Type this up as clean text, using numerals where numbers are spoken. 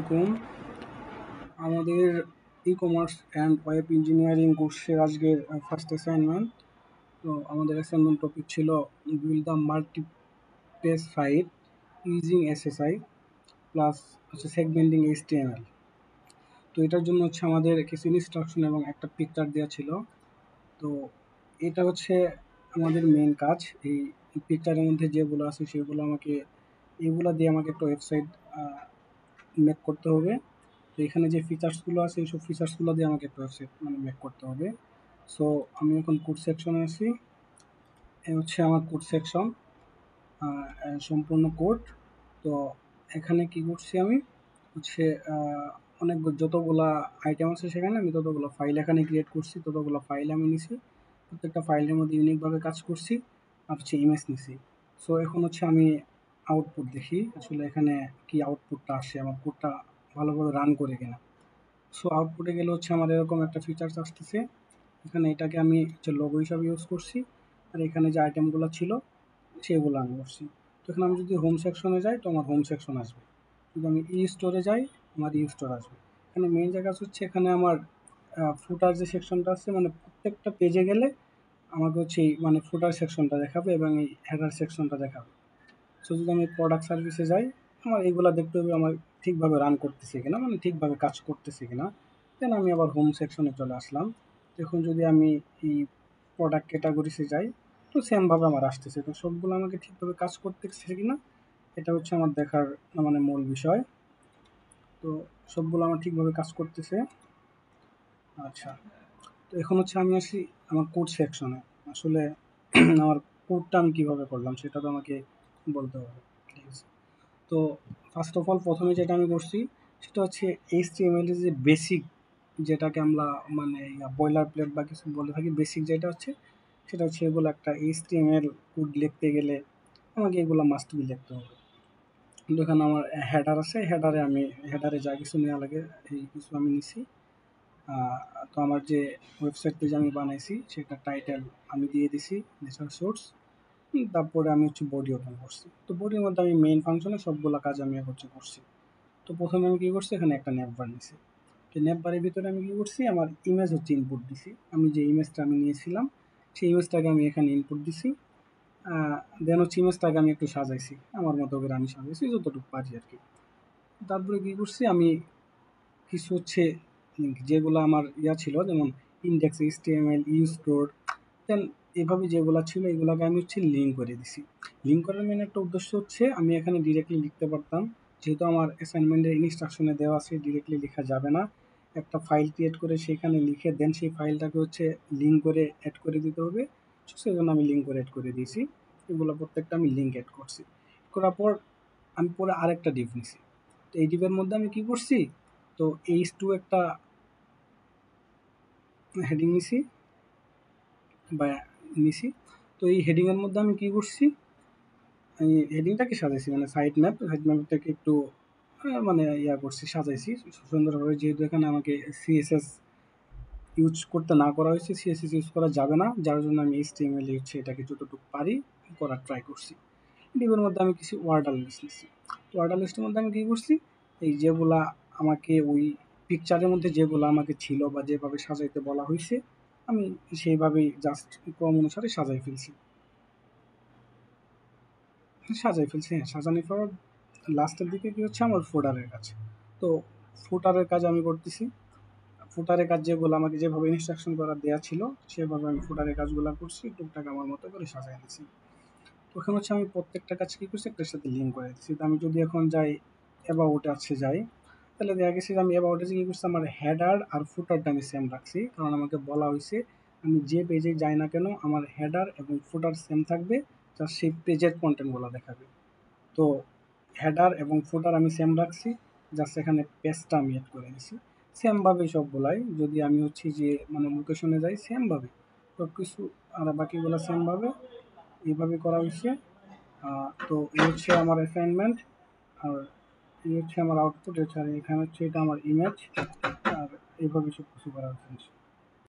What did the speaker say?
আলাইকুম। আমাদের e-commerce and web engineering কোর্সের আজকের ফার্স্ট অ্যাসাইনমেন্ট। তো আমাদের অ্যাসাইনমেন্ট টপিক ছিল build the multi page site using SSI plus segmenting HTML। তো এটার জন্য আমাদের কিছু ইনস্ট্রাকশন এবং একটা পিকচার দেওয়া ছিল। তো এটা আমাদের মেন কাজ। এই পিকচারের মধ্যে যেগুলো আছে সেগুলো এগুলো দিয়ে আমাকে একটা ওয়েবসাইট মেক করতে হবে। তো এখানে যে ফিচার্সগুলো আছে এইসব ফিচার্সগুলো দিয়ে আমাকে একটা ওয়েবসাইট মেক করতে হবে। সো আমি এখন কোড সেকশনে আছি। এই আমার কোড সেকশন, সম্পূর্ণ কোড। তো এখানে কি করছি আমি অনেক যতগুলা আইটেম আছে সেখানে আমি ততগুলো ফাইল এখানে ক্রিয়েট করছি, ততগুলো ফাইল আমি নিছি। প্রত্যেকটা ফাইলের মধ্যে ইউনিকভাবে কাজ করছি আর ইমেজ নিছি। সো এখন আমি আউটপুট দেখি আসলে এখানে কি আউটপুটটা আসে, আমার কোডটা ভালোভাবে রান করে কিনা। সো আউটপুটে গেলে আমার এরকম একটা ফিচার্স আসতেছে। এখানে এটাকে আমি লোগো হিসাবে ইউজ করছি, আর এখানে যে আইটেমগুলো ছিল সেগুলো আমি করছি। তো এখানে আমি যদি হোম সেকশনে যাই তো আমার হোম সেকশন আসবে, যদি আমি ই স্টোরে যাই আমার ই স্টোর আসবে। এখানে মেইন জায়গা এখানে আমার ফুটার যে সেকশনটা আছে, মানে প্রত্যেকটা পেজে গেলে আমাকে ফুটার সেকশনটা দেখাবে এবং এই হেডার সেকশনটা দেখাবে। সো যদি আমি প্রোডাক্ট সার্ভিসে যাই, আমার এইগুলো দেখতে হবে আমার ঠিকভাবে রান করতেছে কিনা, মানে ঠিকভাবে কাজ করতেছে কিনা। দেন আমি আবার হোম সেকশনে চলে আসলাম। এখন যদি আমি এই প্রোডাক্ট ক্যাটাগরিসে যাই তো সেমভাবে আমার আসতেছে। তো সবগুলো আমাকে ঠিকভাবে কাজ করতেছে কিনা এটা আমার দেখার মূল বিষয়। তো সবগুলো আমার ঠিকভাবে কাজ করতেছে। আচ্ছা, তো এখন আমি আসি আমার কোড সেকশনে। আসলে আমার কোডটা আমি কীভাবে করলাম সেটা তো আমাকে বলতে হবে, ঠিক আছে? তো ফার্স্ট অফ অল প্রথমে যেটা আমি করছি সেটা HTML এর যে বেসিক, যেটাকে আমরা বয়লার প্লেট বা কিছু বলে থাকি, বেসিক যেটা সেটা এগুলো একটা HTML কোড লিখতে গেলে আমাকে এগুলো মাস্ট বি লিখতে হবে। কিন্তু এখানে আমার হেডার আছে, হেডারে যা কিছু নেওয়া লাগে এই কিছু আমি নিছি। তো আমার যে ওয়েবসাইট পেজ আমি বানাইছি সেটা টাইটেল আমি দিয়ে দিছি নেচার সোর্স। তারপরে আমি বডি ওপেন করছি। তো বডির মধ্যে আমি মেইন ফাংশনে সবগুলো কাজ আমি করছি। তো প্রথমে আমি কী করছি, এখানে একটা নেপবার নিছি। তো নেপবারের ভিতরে আমি কী করছি, আমার ইমেজ ইনপুট দিছি। আমি যে ইমেজটা আমি নিয়েছিলাম সেই ইমেজটাকে আমি এখানে ইনপুট দিছি। দেন ইমেজটাকে আমি একটু সাজাইছি, আমার মতো করে আমি সাজাইছি যতটুকু পারি আর কি। তারপরে কী করছি, আমি কিছু যেগুলো আমার ছিল, যেমন ইন্ডেক্স HTML, ইউস্টোর, দেন এভাবে যেগুলো ছিল এগুলোকে আমি লিঙ্ক করে দিছি। লিঙ্ক করার মেন একটা উদ্দেশ্য আমি এখানে ডিরেক্টলি লিখতে পারতাম, যেহেতু আমার অ্যাসাইনমেন্টের ইনস্ট্রাকশনে দেওয়া আছে ডিরেক্টলি লেখা যাবে না। একটা ফাইল ক্রিয়েট করে সেখানে লিখে দেন সেই ফাইলটাকে লিঙ্ক করে অ্যাড করে দিতে হবে। সেই জন্য আমি লিঙ্ক করে অ্যাড করে দিয়েছি। এগুলো প্রত্যেকটা আমি লিঙ্ক অ্যাড করছি। করার পর আমি পরে আরেকটা ডিভ নিছি। তো এই ডিভের মধ্যে আমি কী করছি, তো H2 একটা হেডিং নিছি। তো এই হেডিংয়ের মধ্যে আমি কী করছি, আমি হেডিংটাকে সাজাইছি, সাইট ম্যাপটাকে একটু করছি, সাজাইছি সুন্দরভাবে। যেহেতু এখানে আমাকে CSS ইউজ করতে না করা হয়েছে, CSS ইউজ করা যাবে না, যার জন্য আমি HTML এটাকে যতটুকু পারি করার ট্রাই করছি। ডিভের মধ্যে আমি কিছু ওয়ার্ডার লিস্ট নিচ্ছি। তো ওয়ার্ডার লিস্টের মধ্যে আমি কী করছি, এই যেগুলা আমাকে ওই পিকচারের মধ্যে যেগুলো আমাকে ছিল বা যেভাবে সাজাইতে বলা হয়েছে আমি সেইভাবেই জাস্ট ক্রম অনুসারে সাজাই ফেলছি। হ্যাঁ, সাজানোর পর লাস্টের দিকে কী আমার ফুটারের কাজ। তো ফুটারের কাজ আমি করতেছি। ফুটারের কাজ যেগুলো আমাকে যেভাবে ইনস্ট্রাকশন করা দেওয়া ছিল সেভাবে আমি ফুটারের কাজগুলো করছি, টুকটাক আমার মতো করে সাজাই দিচ্ছি। তো ওখানে আমি প্রত্যেকটা কাজ কী করছি, একটার সাথে লিঙ্ক করে দিচ্ছি। তো আমি যদি এখন যাই অ্যাবাউটে যাই, তাহলে দেখা গেছে যে আমি অ্যাবাউটে কী করছি, আমার হেডার আর ফুটারটা আমি সেম রাখছি, কারণ আমাকে বলা হয়েছে আমি যে পেজে যাই না কেন আমার হেডার এবং ফুটার সেম থাকবে, যা সেই পেজের কন্টেন্টগুলো দেখাবে। তো হেডার এবং ফুটার আমি সেম রাখছি, জাস্ট এখানে পেজটা আমি অ্যাড করে নিছি। সেমভাবে সবগুলাই যদি আমি যে লোকেশনে যাই সেমভাবে সব কিছু, আর বাকিগুলো সেমভাবে এইভাবে করা হয়েছে। তো এই আমার অ্যাসাইনমেন্ট, আর এই আমার আউটপুট, এছাড়া এখানে এটা আমার ইমেজ, আর এইভাবে সব কিছু করা হয়েছে।